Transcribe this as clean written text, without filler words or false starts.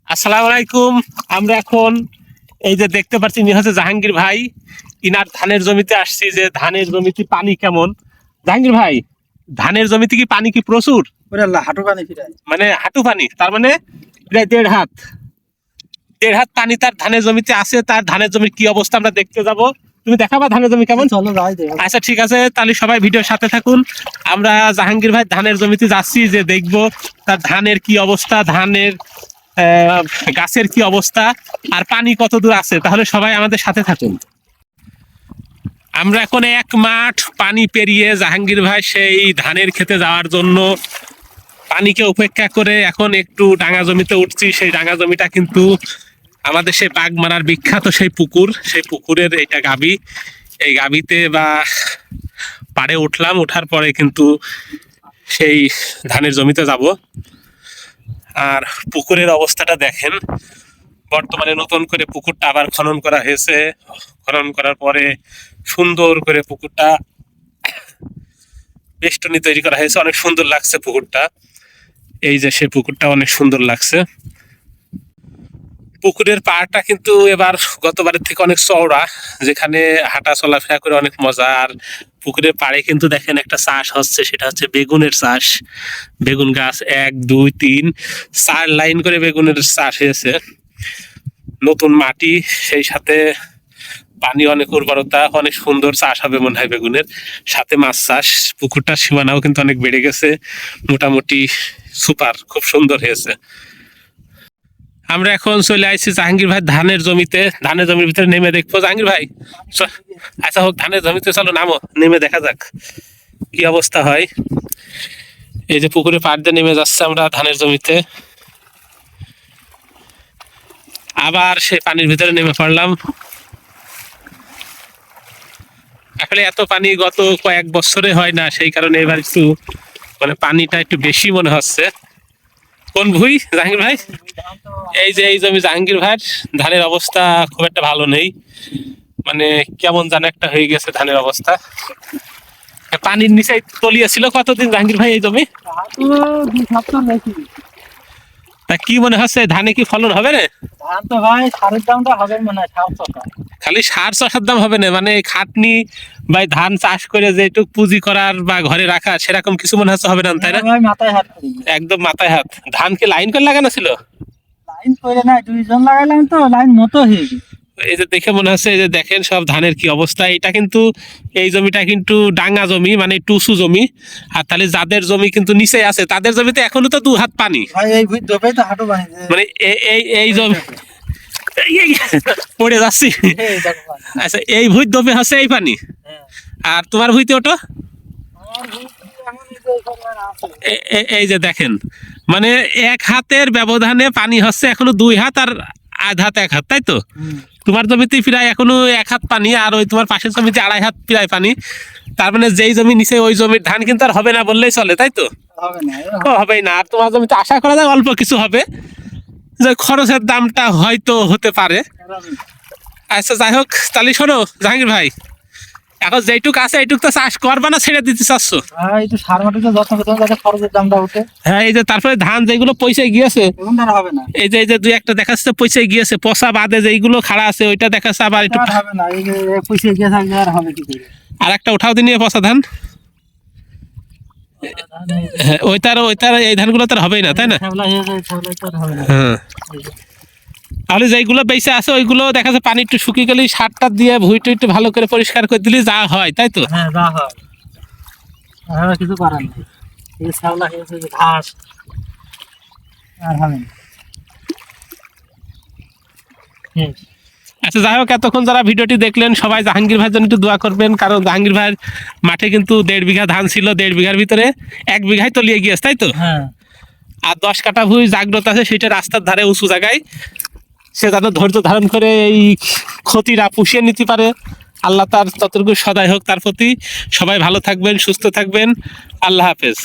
আসসালামু আলাইকুম। আমরা এখন এই যে দেখতে পাচ্ছি ইনি হচ্ছে জাহাঙ্গীর ভাই। ইনার ধানের জমিতে আসছি যে ধানের জমিতে পানি কেমন। জাহাঙ্গীর ভাই, ধানের জমিতে কি পানি কি প্রচুর? হাঁটু পানি ফিরায় মানে হাঁটু পানি, তার মানে প্রায় দেড় হাত পানি তার ধানের জমিতে আছে। তার ধানের জমির কি অবস্থা আমরা দেখতে যাব। তুমি দেখাবা ধানের জমি কেমন? চলো যাই দেখো। আচ্ছা ঠিক আছে, তাহলে সবাই ভিডিওর সাথে থাকুন। আমরা জাহাঙ্গীর ভাই ধানের জমিতে যাচ্ছি যে দেখব তার ধানের কি অবস্থা, ধানের গাছের কি অবস্থা, আর পানি কত দূর আছে। তাহলে সবাই আমাদের সাথে থাকুন। আমরা এখন এক মাঠ পানি পেরিয়ে জাহাঙ্গীর ভাই সেই ধানের খেতে যাওয়ার জন্য পানিকে উপেক্ষা করে এখন একটু ডাঙা জমিতে উঠছি। সেই ডাঙা জমিটা কিন্তু আমাদের সেই বাগমারার বিখ্যাত সেই পুকুর, সেই পুকুরের এইটা গাবি। এই গাবিতে বা পাড়ে উঠলাম, ওঠার পরে কিন্তু সেই ধানের জমিতে যাব। আর পুকুরের অবস্থাটা দেখেন, বর্তমানে নতুন করে পুকুরটা আবার খনন করা হয়েছে। খনন করার পরে সুন্দর করে পুকুরটা বেষ্টনী তৈরি করা হয়েছে, অনেক সুন্দর লাগছে পুকুরটা। এই যে সে পুকুরটা অনেক সুন্দর লাগছে। পুকুরের পাড়টা কিন্তু এবার গতবারের থেকে অনেক চওড়া, যেখানে হাঁটা চলাফেরা করে অনেক মজা। আর পুকুরের পাড়ে কিন্তু দেখেন একটা চাষ হচ্ছে, সেটা হচ্ছে বেগুনের চাষ। বেগুন গাছ 1 2 3 4 লাইন করে বেগুনের চাষ হয়েছে। নতুন মাটি, সেই সাথে পানি, অনেক উর্বরতা, অনেক সুন্দর চাষ হবে মনে হয় বেগুনের। সাথে মাছ চাষ। পুকুরটার সীমানাও কিন্তু অনেক বেড়ে গেছে, মোটামুটি সুপার, খুব সুন্দর হয়েছে। আমরা এখন চলে আসছি জাহাঙ্গীর ভাই ধানের জমিতে। ধানের জমির ভিতরে নেমে দেখবো। জাহাঙ্গীর ভাই আচ্ছা হোক, ধানের জমিতে চলো, নামো, নেমে দেখা যাক কি অবস্থা হয়। এই যে পুকুরে পাড় দিয়ে নেমে যাচ্ছে আমরা ধানের জমিতে। আবার সেই পানির ভিতরে নেমে পড়লাম। আসলে এত পানি গত কয়েক বছরে হয় না, সেই কারণে এবার একটু মানে পানিটা একটু বেশি মনে হচ্ছে। কোন ভুঁই জাহাঙ্গীর ভাই? এই যে এই জমি জাহাঙ্গীর ভাইয়ের ধানের অবস্থা খুব একটা ভালো নেই, মানে কেমন যেন একটা হয়ে গেছে ধানের অবস্থা। পানির নিচে তলিয়ে ছিল কতদিন জাহাঙ্গীর ভাই এই জমি? 2 সপ্তাহ নাকি। তা কি মনে হচ্ছে, ধানে কি ফলন হবে না? ধান তো ভাই সারের দামটা হবে মনে হয় 7 টাকা। খালি সার চষার দাম হবে না, মানে খাটনি বা ধান চাষ করে যেটুক পুঁজি করার বা ঘরে রাখা, সেরকম কিছু মনে হচ্ছে হবে না, তাই না? ভাই মাথায় হাত করি। একদম মাথায় হাত। ধান কি লাইন করে লাগানো ছিল? লাইন করে নাই, 2 জন লাগাইলাম তো লাইন মতো হয়ে গেছে। এই যে দেখে মনে হচ্ছে, এই যে দেখেন সব ধানের কি অবস্থা। এটা কিন্তু এই জমিটা কিন্তু ডাঙ্গা জমি, মানে টুসু জমি। আর তাহলে যাদের জমি কিন্তু নিচে আছে, তাদের জমিতে এখনো তো 2 হাত পানি। ভাই এই ভুই দোপে তো হাঁটু পানি মানে এই জমি পড়ে যাচ্ছি। আচ্ছা, এই ভুঁই দমে হচ্ছে এই পানি, আর তোমার ভুঁইতে ওটা এই যে দেখেন, মানে 1 হাতের ব্যবধানে পানি হচ্ছে এখনো 2 হাত, আর আধ হাত 1 হাত, তাই তো? তোমার জমিতে প্রায় এখনো 1 হাত পানি, আর ওই তোমার পাশের জমিতে 2.5 হাত প্রায় পানি। তার মানে যেই জমি নিচে ওই জমির ধান কিন্তু আর হবে না বললেই চলে, তাই তো? হবেই না। আর তোমার জমিতে আশা করা যায় অল্প কিছু হবে, যে খরচের দামটা হয়তো হতে পারে। আচ্ছা যাই হোক, তাহলে শোনো জাহাঙ্গীর ভাই, এখন যেটুক আছে এইটুক তো চাষ করবা না ছেড়ে দিতে চাচ্ছ? ভাই একটু সার মাটিতে যত্ন করতে হবে যাতে খরচের দামটা ওঠে। হ্যাঁ, এই যে তারপরে ধান যেগুলো পয়সা গিয়েছে, এখন আর হবে না। এই যে 2-1টা দেখাচ্ছে পয়সা গিয়েছে, পচা বাদে যেইগুলো খাড়া আছে ওইটা দেখাচ্ছে আবার একটু হবে না, এই যে পয়সা গিয়ে থাকলে আর হবে কি করে? আর একটা উঠাও দিন পচা ধান। হ্যাঁ, ওইটার এই ধানগুলো তার হবেই না, তাই না? হ্যাঁ, তাহলে যেইগুলো বেঁচে আছে ওইগুলো দেখা যাচ্ছে পানি একটু শুকিয়ে গেলে সারটা দিয়ে ভুঁইটা একটু ভালো করে পরিষ্কার করে দিলে যা হয়, তাই তো? হ্যাঁ যা হয়, আর কিছু করার নেই। এই শ্যাওলা হয়েছে যে ঘাস, আর হবে না। আচ্ছা যাই হোক, এতক্ষণ যারা ভিডিওটি দেখলেন সবাই জাহাঙ্গীর ভাইয়ের জন্য একটু দোয়া করবেন, কারণ জাহাঙ্গীর ভাইয়ের মাঠে কিন্তু 1.5 বিঘা ধান ছিল। 1.5 বিঘার ভিতরে 1 বিঘায় তলিয়ে গিয়েছে, তাই তো? হ্যাঁ। আর 10 কাঠা ভুঁই জাগ্রত আছে, সেটা রাস্তার ধারে উঁচু জায়গায়। সে যেন ধৈর্য ধারণ করে এই ক্ষতিটা পুষিয়ে নিতে পারে। আল্লাহ তার ততটুকু সদয় হোক তার প্রতি। সবাই ভালো থাকবেন, সুস্থ থাকবেন। আল্লাহ হাফেজ।